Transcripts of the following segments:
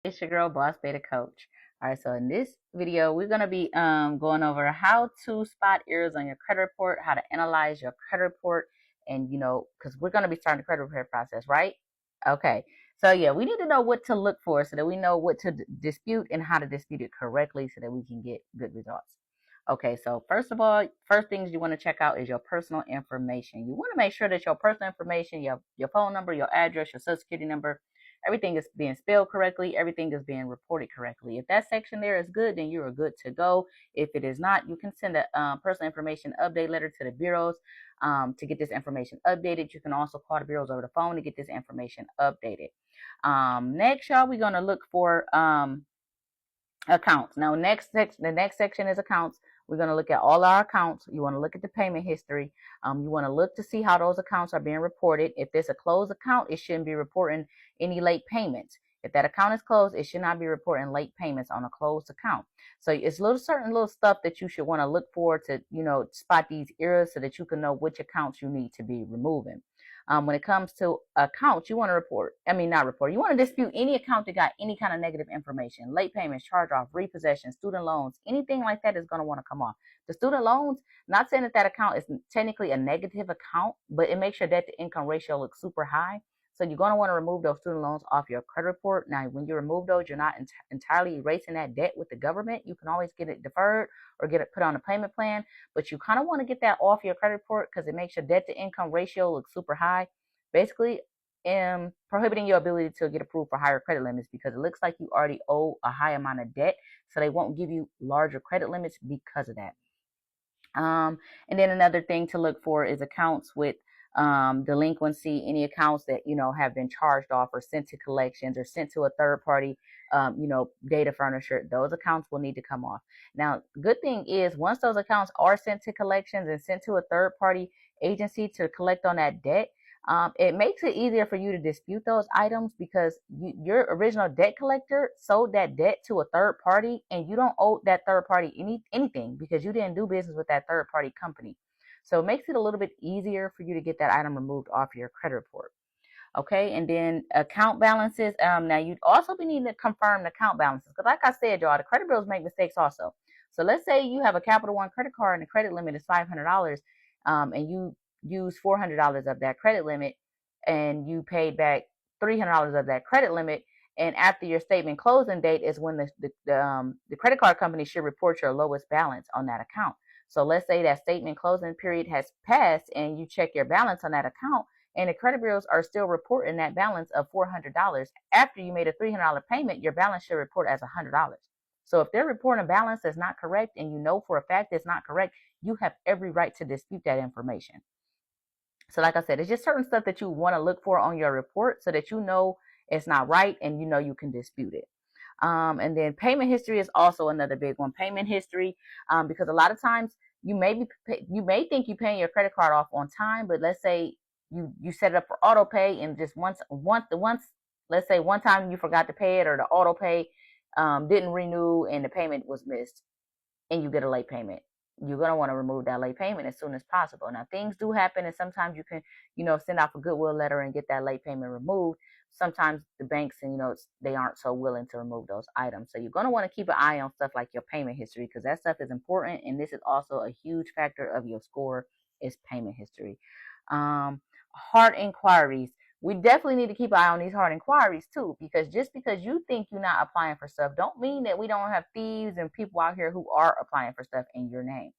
It's your girl, Boss Beta Coach. All right, so in this video, we're gonna be going over how to spot errors on your credit report, how to analyze your credit report, and because we're gonna be starting the credit repair process, right? Okay, so yeah, we need to know what to look for so that we know what to dispute and how to dispute it correctly so that we can get good results. Okay, so first of all, first things you want to check out is your personal information. You want to make sure that your personal information, your phone number, your address, your social security number, everything is being spelled correctly, everything is being reported correctly. If that section there is good, then you are good to go. If it is not, you can send a personal information update letter to the bureaus to get this information updated. You can also call the bureaus over the phone to get this information updated. Next, y'all, we're going to look for accounts. Now, the next section is accounts. We're going to look at all our accounts. You want to look at the payment history. You want to look to see how those accounts are being reported. If it's a closed account, it shouldn't be reporting any late payments. If that account is closed, it should not be reporting late payments on a closed account. So it's certain little stuff that you should want to look for to, spot these errors so that you can know which accounts you need to be removing. When it comes to accounts, you want to you want to dispute any account that got any kind of negative information, late payments, charge off, repossession, student loans, anything like that is going to want to come off. The student loans, not saying that that account is technically a negative account, but it makes your debt to income ratio look super high. So you're going to want to remove those student loans off your credit report. Now, when you remove those, you're not entirely erasing that debt with the government. You can always get it deferred or get it put on a payment plan, but you kind of want to get that off your credit report because it makes your debt to income ratio look super high, basically prohibiting your ability to get approved for higher credit limits because it looks like you already owe a high amount of debt, so they won't give you larger credit limits because of that. And then another thing to look for is accounts with delinquency, any accounts that have been charged off or sent to collections or sent to a third party data furnisher. Those accounts will need to come off. Now, good thing is once those accounts are sent to collections and sent to a third party agency to collect on that debt, it makes it easier for you to dispute those items because your original debt collector sold that debt to a third party and you don't owe that third party anything because you didn't do business with that third party company. So it makes it a little bit easier for you to get that item removed off your credit report. Okay, and then account balances. Now you'd also be needing to confirm the account balances because, like I said, y'all, the credit bureaus make mistakes also. So let's say you have a Capital One credit card and the credit limit is $500, and you use $400 of that credit limit, and you paid back $300 of that credit limit. And after your statement closing date is when the credit card company should report your lowest balance on that account. So let's say that statement closing period has passed and you check your balance on that account and the credit bureaus are still reporting that balance of $400. After you made a $300 payment, your balance should report as $100. So if they're reporting a balance that's not correct and you know for a fact it's not correct, you have every right to dispute that information. So like I said, it's just certain stuff that you want to look for on your report so that you know it's not right and you know you can dispute it. And then payment history is also another big one. Payment history, because a lot of times you may think you're paying your credit card off on time, but let's say you set it up for auto pay and just once let's say one time you forgot to pay it or the auto pay didn't renew and the payment was missed and you get a late payment. You're going to want to remove that late payment as soon as possible. Now, things do happen, and sometimes you can, send out a goodwill letter and get that late payment removed. Sometimes the banks, and they aren't so willing to remove those items. So you're going to want to keep an eye on stuff like your payment history because that stuff is important, and this is also a huge factor of your score is payment history. Hard inquiries. We definitely need to keep an eye on these hard inquiries too, because just because you think you're not applying for stuff don't mean that we don't have thieves and people out here who are applying for stuff in your name.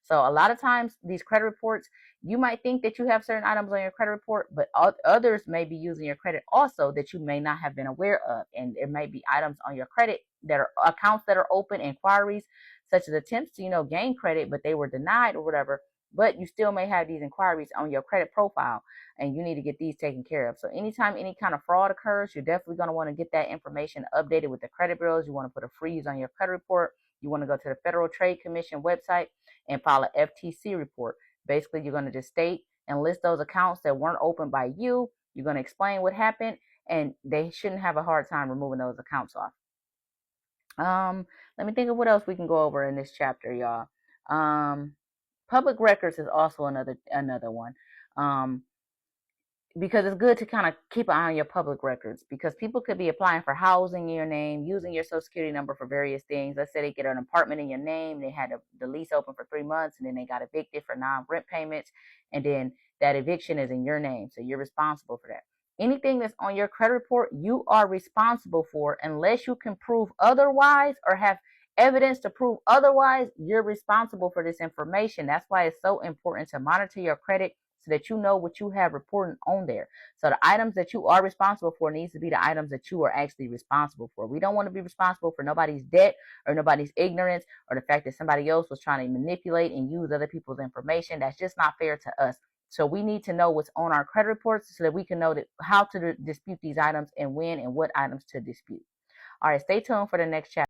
So a lot of times these credit reports, you might think that you have certain items on your credit report, but others may be using your credit also that you may not have been aware of. And there may be items on your credit that are accounts that are open, inquiries, such as attempts to, gain credit, but they were denied or whatever. But you still may have these inquiries on your credit profile and you need to get these taken care of. So anytime any kind of fraud occurs, you're definitely going to want to get that information updated with the credit bureaus. You want to put a freeze on your credit report. You want to go to the Federal Trade Commission website and file an FTC report. Basically, you're going to just state and list those accounts that weren't opened by you. You're going to explain what happened, and they shouldn't have a hard time removing those accounts off. Let me think of what else we can go over in this chapter, y'all. Public records is also another one. because it's good to kind of keep an eye on your public records, because people could be applying for housing in your name, using your social security number for various things. Let's say they get an apartment in your name, they had the lease open for 3 months, and then they got evicted for non-rent payments, and then that eviction is in your name, so you're responsible for that. Anything that's on your credit report, you are responsible for, unless you can prove otherwise or have evidence to prove otherwise. You're responsible for this information. That's why it's so important to monitor your credit, so that you know what you have reporting on there. So the items that you are responsible for needs to be the items that you are actually responsible for. We don't want to be responsible for nobody's debt or nobody's ignorance or the fact that somebody else was trying to manipulate and use other people's information. That's just not fair to us. So we need to know what's on our credit reports so that we can know how to dispute these items and when and what items to dispute. All right, stay tuned for the next chapter.